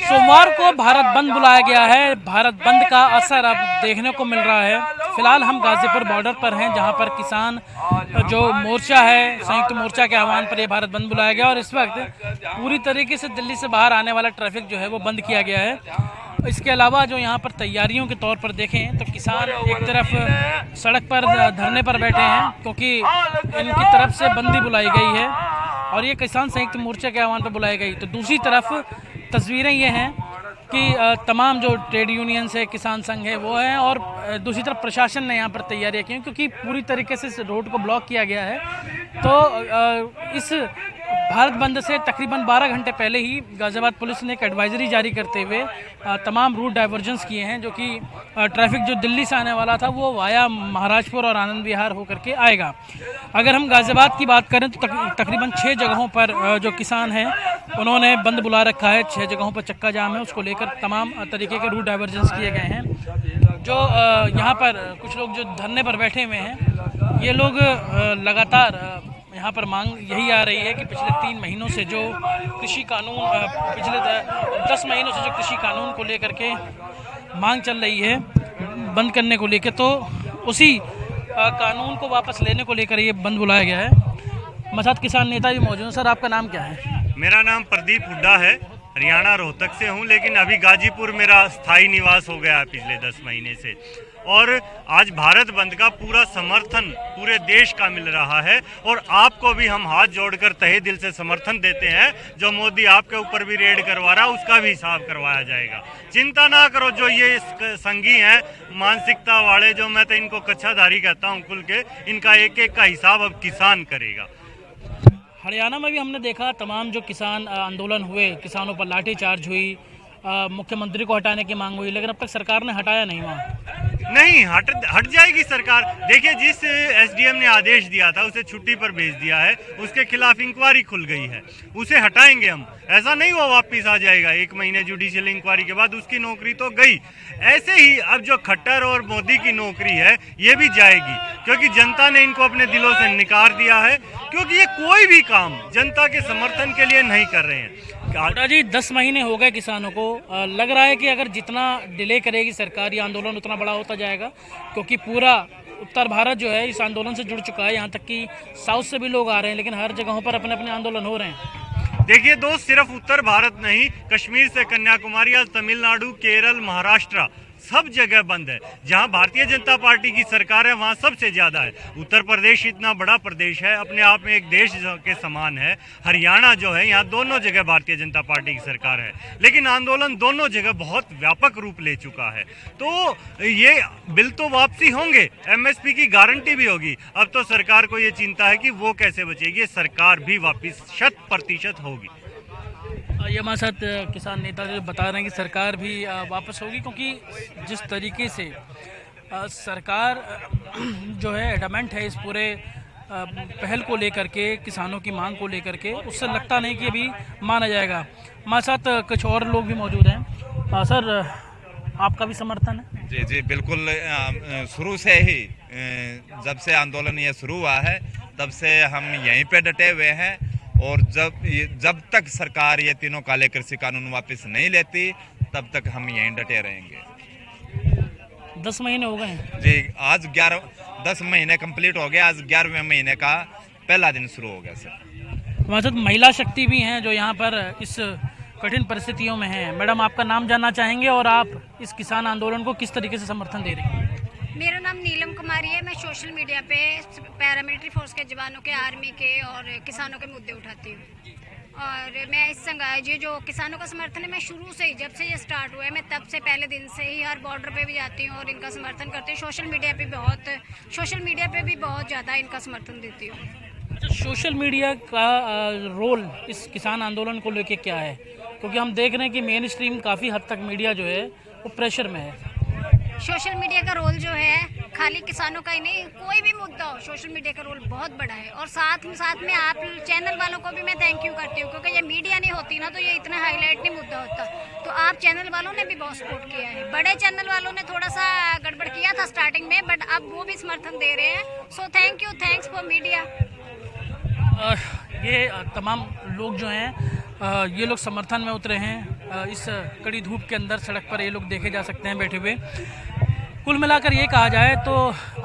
सोमवार को भारत बंद बुलाया गया है। भारत बंद का असर अब देखने को मिल रहा है। फिलहाल हम गाजीपुर बॉर्डर पर हैं, जहां पर किसान जो मोर्चा है, संयुक्त मोर्चा के आह्वान पर यह भारत बंद बुलाया गया और इस वक्त पूरी तरीके से दिल्ली से बाहर आने वाला ट्रैफिक जो है वो बंद किया गया है। इसके अलावा जो यहाँ पर तैयारियों के तौर पर देखें तो किसान एक तरफ सड़क पर धरने पर बैठे हैं क्योंकि इनकी तरफ से बंदी बुलाई गई है और ये किसान संयुक्त मोर्चा के आह्वान पर बुलाई गई। तो दूसरी तरफ तस्वीरें ये हैं कि तमाम जो ट्रेड यूनियंस है, किसान संघ है, वो हैं और दूसरी तरफ प्रशासन ने यहाँ पर तैयारियां की क्योंकि पूरी तरीके से इस रोड को ब्लॉक किया गया है। तो इस भारत बंद से तकरीबन 12 घंटे पहले ही गाज़ियाबाद पुलिस ने एक एडवाइजरी जारी करते हुए तमाम रूट डाइवर्जन्स किए हैं, जो कि ट्रैफिक जो दिल्ली से आने वाला था वो वाया महाराजपुर और आनंद विहार होकर के आएगा। अगर हम गाज़ियाबाद की बात करें तो तकरीबन 6 जगहों पर जो किसान हैं उन्होंने बंद बुला रखा है। 6 जगहों पर चक्का जाम है, उसको लेकर तमाम तरीके के रूट डाइवर्जन्स किए गए हैं। जो यहाँ पर कुछ लोग जो धरने पर बैठे हुए हैं, ये लोग लगातार यहाँ पर मांग यही आ रही है कि पिछले 3 महीनों से जो कृषि कानून पिछले 10 महीनों से जो कृषि कानून को लेकर के मांग चल रही है बंद करने को लेकर, तो उसी कानून को वापस लेने को लेकर ये बंद बुलाया गया है। हमारे साथ किसान नेता भी मौजूद हैं। सर, आपका नाम क्या है? मेरा नाम प्रदीप हुड्डा है, हरियाणा रोहतक से हूँ, लेकिन अभी गाजीपुर मेरा स्थायी निवास हो गया है पिछले 10 महीने से। और आज भारत बंद का पूरा समर्थन पूरे देश का मिल रहा है और आपको भी हम हाथ जोड़कर तहे दिल से समर्थन देते हैं। जो मोदी आपके ऊपर भी रेड करवा रहा है उसका भी हिसाब करवाया जाएगा। चिंता ना करो, जो ये संगी हैं मानसिकता वाले, जो मैं तो इनको कच्छाधारी कहता हूँ कुल के, इनका एक एक का हिसाब अब किसान करेगा। हरियाणा में भी हमने देखा तमाम जो किसान आंदोलन हुए, किसानों पर लाठीचार्ज हुई, मुख्यमंत्री को हटाने की मांग हुई, लेकिन अब तक सरकार ने हटाया नहीं। वहाँ नहीं हट जाएगी सरकार। देखिए, जिस एसडीएम ने आदेश दिया था उसे छुट्टी पर भेज दिया है, उसके खिलाफ इंक्वायरी खुल गई है, उसे हटाएंगे हम। ऐसा नहीं वो वापस आ जाएगा 1 महीने जुडिशियल इंक्वायरी के बाद, उसकी नौकरी तो गई। ऐसे ही अब जो खट्टर और मोदी की नौकरी है ये भी जाएगी, क्योंकि जनता ने इनको अपने दिलों से निकाल दिया है, क्योंकि ये कोई भी काम जनता के समर्थन के लिए नहीं कर रहे हैं। जी 10 महीने हो गए किसानों को। लग रहा है कि अगर जितना डिले करेगी सरकार ये आंदोलन उतना बड़ा होता जाएगा, क्योंकि पूरा उत्तर भारत जो है इस आंदोलन से जुड़ चुका है। यहाँ तक कि साउथ से भी लोग आ रहे हैं, लेकिन हर जगहों पर अपने अपने आंदोलन हो रहे हैं। देखिए दोस्त, सिर्फ उत्तर भारत नहीं, कश्मीर से कन्याकुमारी, आज तमिलनाडु, केरल, महाराष्ट्र सब जगह बंद है। जहां भारतीय जनता पार्टी की सरकार है वहां सबसे ज्यादा है। उत्तर प्रदेश इतना बड़ा प्रदेश है, अपने आप में एक देश के समान है। हरियाणा जो है, यहाँ दोनों जगह भारतीय जनता पार्टी की सरकार है, लेकिन आंदोलन दोनों जगह बहुत व्यापक रूप ले चुका है। तो ये बिल तो वापसी होंगे, एमएसपी की गारंटी भी होगी। अब तो सरकार को ये चिंता है कि वो कैसे बचेगी। सरकार भी वापस 100% होगी। ये हमारे साथ किसान नेता जो बता रहे हैं कि सरकार भी वापस होगी, क्योंकि जिस तरीके से सरकार जो है एडमेंट है इस पूरे पहल को लेकर के, किसानों की मांग को लेकर के, उससे लगता नहीं कि अभी माना जाएगा। हमारे साथ कुछ और लोग भी मौजूद हैं। सर, आपका भी समर्थन है? जी जी बिल्कुल। शुरू से ही जब से आंदोलन ये शुरू हुआ है तब से हम यहीं पे डटे हुए हैं और जब तक सरकार ये तीनों काले कृषि कानून वापस नहीं लेती तब तक हम यहीं डटे रहेंगे। 10 महीने हो गए हैं जी। आज 10 महीने कंप्लीट हो गए। आज 11वें महीने का पहला दिन शुरू हो गया सर। हमारे साथ महिला शक्ति भी हैं जो यहाँ पर इस कठिन परिस्थितियों में हैं। मैडम, आपका नाम जानना चाहेंगे और आप इस किसान आंदोलन को किस तरीके से समर्थन दे रही हैं? मेरा नाम नीलम कुमारी है। मैं सोशल मीडिया पे पैरामिलिट्री फोर्स के जवानों के, आर्मी के और किसानों के मुद्दे उठाती हूँ। और मैं इस संघ ये जो किसानों का समर्थन है, मैं शुरू से ही, जब से ये स्टार्ट हुआ है, मैं तब से पहले दिन से ही हर बॉर्डर पे भी जाती हूँ और इनका समर्थन करती हूँ। सोशल मीडिया पे भी बहुत ज़्यादा इनका समर्थन देती हूँ। अच्छा, सोशल मीडिया का रोल इस किसान आंदोलन को लेके क्या है? क्योंकि हम देख रहे हैं कि मेन स्ट्रीम काफ़ी हद तक मीडिया जो है वो प्रेशर में है। सोशल मीडिया का रोल जो है खाली किसानों का ही नहीं, कोई भी मुद्दा हो, सोशल मीडिया का रोल बहुत बड़ा है। और साथ में आप चैनल वालों को भी मैं थैंक यू करती हूँ, क्योंकि ये मीडिया नहीं होती ना तो ये इतना हाईलाइट नहीं मुद्दा होता। तो आप चैनल वालों ने भी बहुत सपोर्ट किया है। बड़े चैनल वालों ने थोड़ा सा गड़बड़ किया था स्टार्टिंग में, बट अब वो भी समर्थन दे रहे हैं। So thank you, thanks for media. ये तमाम लोग जो हैं ये लोग समर्थन में उतरे हैं। इस कड़ी धूप के अंदर सड़क पर ये लोग देखे जा सकते हैं बैठे हुए। कुल मिलाकर ये कहा जाए तो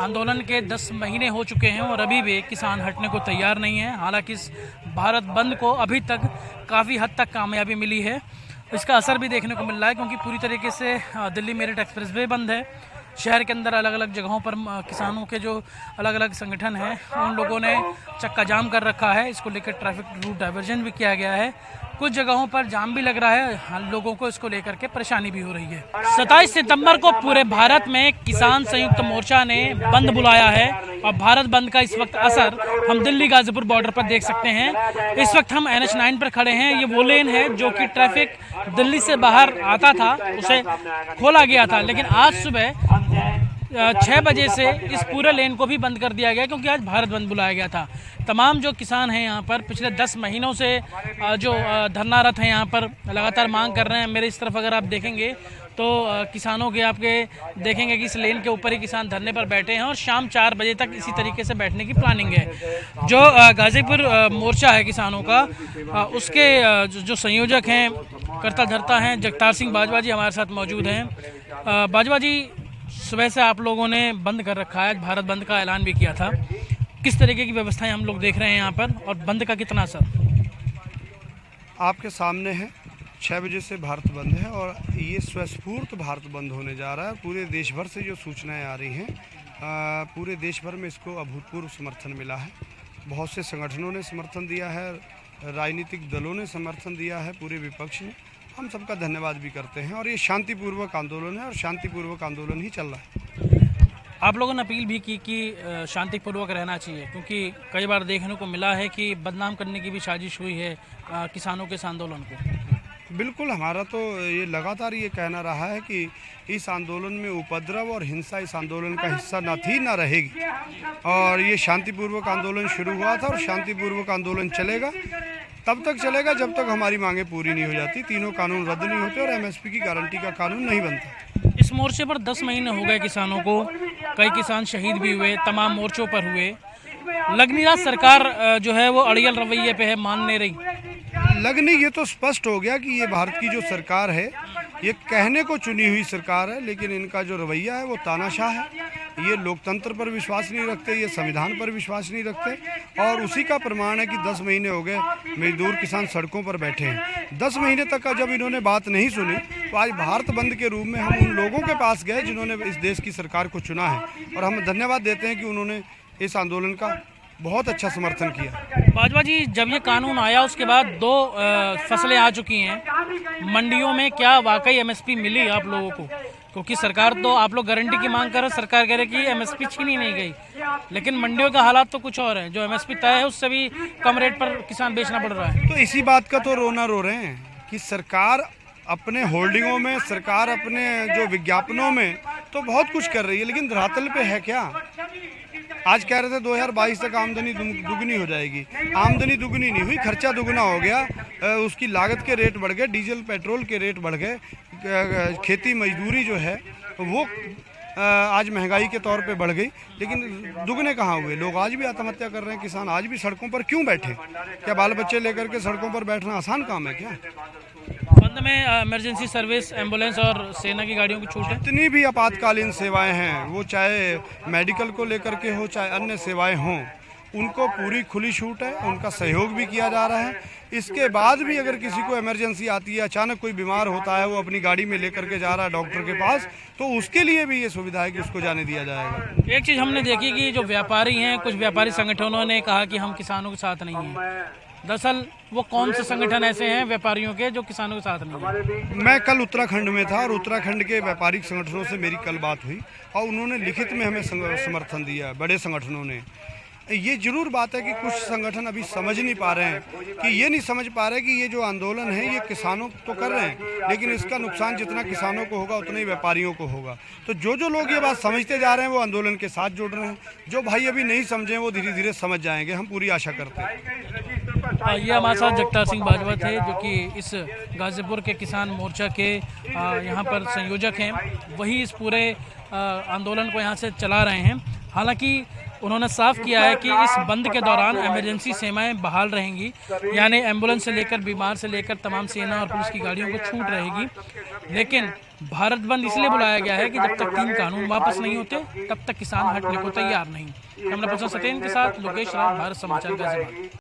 आंदोलन के 10 महीने हो चुके हैं और अभी भी किसान हटने को तैयार नहीं है। हालांकि इस भारत बंद को अभी तक काफ़ी हद तक कामयाबी मिली है। इसका असर भी देखने को मिल रहा है क्योंकि पूरी तरीके से दिल्ली मेरठ एक्सप्रेसवे बंद है। शहर के अंदर अलग अलग जगहों पर किसानों के जो अलग अलग संगठन हैं उन लोगों ने चक्का जाम कर रखा है। इसको लेकर ट्रैफिक रूट डाइवर्जन भी किया गया है। कुछ जगहों पर जाम भी लग रहा है। लोगों को इसको लेकर के परेशानी भी हो रही है। 27 सितंबर को पूरे भारत में किसान संयुक्त मोर्चा ने बंद बुलाया है और भारत बंद का इस वक्त असर हम दिल्ली गाजीपुर बॉर्डर पर देख सकते हैं। इस वक्त हम NH9 पर खड़े हैं। ये वो लेन है जो कि ट्रैफिक दिल्ली से बाहर आता था उसे खोला गया था, लेकिन आज सुबह 6 बजे से इस पूरे लेन को भी बंद कर दिया गया क्योंकि आज भारत बंद बुलाया गया था। तमाम जो किसान हैं यहाँ पर पिछले 10 महीनों से जो धरनारत हैं यहाँ पर लगातार मांग कर रहे हैं। मेरे इस तरफ अगर आप देखेंगे तो किसानों के आपके देखेंगे कि इस लेन के ऊपर ही किसान धरने पर बैठे हैं और शाम 4 बजे तक इसी तरीके से बैठने की प्लानिंग है। जो गाजीपुर मोर्चा है किसानों का, उसके जो संयोजक हैं करता धरता हैं जगतार सिंह बाजवा जी हमारे साथ मौजूद हैं। बाजवा जी, सुबह से आप लोगों ने बंद कर रखा है, भारत बंद का ऐलान भी किया था। किस तरीके की व्यवस्थाएं हम लोग देख रहे हैं यहाँ पर और बंद का कितना असर आपके सामने है? 6 बजे से भारत बंद है और ये स्वस्फूर्त भारत बंद होने जा रहा है। पूरे देश भर से जो सूचनाएं आ रही हैं, पूरे देश भर में इसको अभूतपूर्व समर्थन मिला है। बहुत से संगठनों ने समर्थन दिया है, राजनीतिक दलों ने समर्थन दिया है, पूरे विपक्ष ने। हम सबका धन्यवाद भी करते हैं और ये शांतिपूर्वक आंदोलन है और शांतिपूर्वक आंदोलन ही चल रहा है। आप लोगों ने अपील भी की कि शांतिपूर्वक रहना चाहिए क्योंकि कई बार देखने को मिला है कि बदनाम करने की भी साजिश हुई है किसानों के इस आंदोलन को। बिल्कुल, हमारा तो ये लगातार ये कहना रहा है कि इस आंदोलन में उपद्रव और हिंसा इस आंदोलन का हिस्सा न थी न रहेगी और ये शांतिपूर्वक आंदोलन शुरू हुआ था और शांतिपूर्वक आंदोलन चलेगा। तब तक चलेगा जब तक हमारी मांगें पूरी नहीं हो जाती, तीनों कानून रद्द नहीं होते और MSP की गारंटी का कानून नहीं बनता। इस मोर्चे पर 10 महीने हो गए किसानों को, कई किसान शहीद भी हुए, तमाम मोर्चों पर हुए। लग नहीं रहा सरकार जो है वो अड़ियल रवैये पे है, मान नहीं रही। लग नहीं, ये तो स्पष्ट हो गया कि ये भारत की जो सरकार है ये कहने को चुनी हुई सरकार है, लेकिन इनका जो रवैया है वो तानाशाह है। ये लोकतंत्र पर विश्वास नहीं रखते, ये संविधान पर विश्वास नहीं रखते और उसी का प्रमाण है कि 10 महीने हो गए मजदूर किसान सड़कों पर बैठे हैं। 10 महीने तक का जब इन्होंने बात नहीं सुनी तो आज भारत बंद के रूप में हम उन लोगों के पास गए जिन्होंने इस देश की सरकार को चुना है और हम धन्यवाद देते हैं कि उन्होंने इस आंदोलन का बहुत अच्छा समर्थन किया। बाजवा जी, जब ये कानून आया उसके बाद 2 फसलें आ चुकी हैं मंडियों में, क्या वाकई MSP मिली आप लोगों को? क्योंकि सरकार तो, आप लोग गारंटी की मांग कर रहे, सरकार कह रही कि MSP छीनी नहीं गई, लेकिन मंडियों का हालात तो कुछ और है। जो MSP तय है उससे भी कम रेट पर किसान बेचना पड़ रहा है। तो इसी बात का तो रोना रो रहे हैं कि सरकार अपने होल्डिंगों में, सरकार अपने जो विज्ञापनों में तो बहुत कुछ कर रही है, लेकिन धरातल पे है क्या? आज कह रहे थे 2022 तक आमदनी दुगनी हो जाएगी। आमदनी दुगनी नहीं हुई, खर्चा दुगना हो गया। उसकी लागत के रेट बढ़ गए, डीजल पेट्रोल के रेट बढ़ गए, खेती मजदूरी जो है वो आज महंगाई के तौर पे बढ़ गई, लेकिन दुगने कहाँ हुए? लोग आज भी आत्महत्या कर रहे हैं, किसान आज भी सड़कों पर क्यों बैठे? क्या बाल बच्चे लेकर के सड़कों पर बैठना आसान काम है क्या? बंद में इमरजेंसी सर्विस, एम्बुलेंस और सेना की गाड़ियों की छूट है। जितनी भी आपातकालीन सेवाएं हैं, वो चाहे मेडिकल को लेकर के हो चाहे अन्य सेवाएं हों, उनको पूरी खुली छूट है, उनका सहयोग भी किया जा रहा है। इसके बाद भी अगर किसी को इमरजेंसी आती है, अचानक कोई बीमार होता है, वो अपनी गाड़ी में लेकर के जा रहा है डॉक्टर के पास, तो उसके लिए भी ये सुविधा है कि उसको जाने दिया जाएगा। एक चीज़ हमने देखी कि जो व्यापारी हैं, कुछ व्यापारी संगठनों ने कहा कि हम किसानों के साथ नहीं हैं। दरअसल वो कौन से संगठन ऐसे हैं व्यापारियों के जो किसानों के साथ नहीं है? मैं कल उत्तराखंड में था और उत्तराखंड के व्यापारिक संगठनों से मेरी कल बात हुई और उन्होंने लिखित में हमें समर्थन दिया, बड़े संगठनों ने। ये जरूर बात है कि कुछ संगठन अभी समझ नहीं पा रहे हैं, कि ये नहीं समझ पा रहे कि ये जो आंदोलन है ये किसानों तो कर रहे हैं, लेकिन इसका नुकसान जितना किसानों को होगा उतना ही व्यापारियों को होगा। तो जो लोग ये बात समझते जा रहे हैं वो आंदोलन के साथ जुड़ रहे हैं। जो भाई अभी नहीं समझे वो धीरे धीरे समझ जाएंगे, हम पूरी आशा करते हैं। ये हमारे साथ जगतार सिंह बाजवा थे जो कि इस गाजीपुर के किसान मोर्चा के यहाँ पर संयोजक हैं, वही इस पूरे आंदोलन को यहाँ से चला रहे हैं। हालांकि उन्होंने साफ किया है कि इस बंद के दौरान इमरजेंसी सेवाएं बहाल रहेंगी, यानी एम्बुलेंस से लेकर बीमार से लेकर तमाम सेना और पुलिस की गाड़ियों को छूट रहेगी। लेकिन भारत बंद इसलिए बुलाया गया है कि जब तक 3 कानून वापस नहीं होते तब तक किसान हटने को तैयार नहीं। कैमरा पर्सन सत्येंद्र के साथ लोकेश राव, भारत समाचार गाजियाबाद।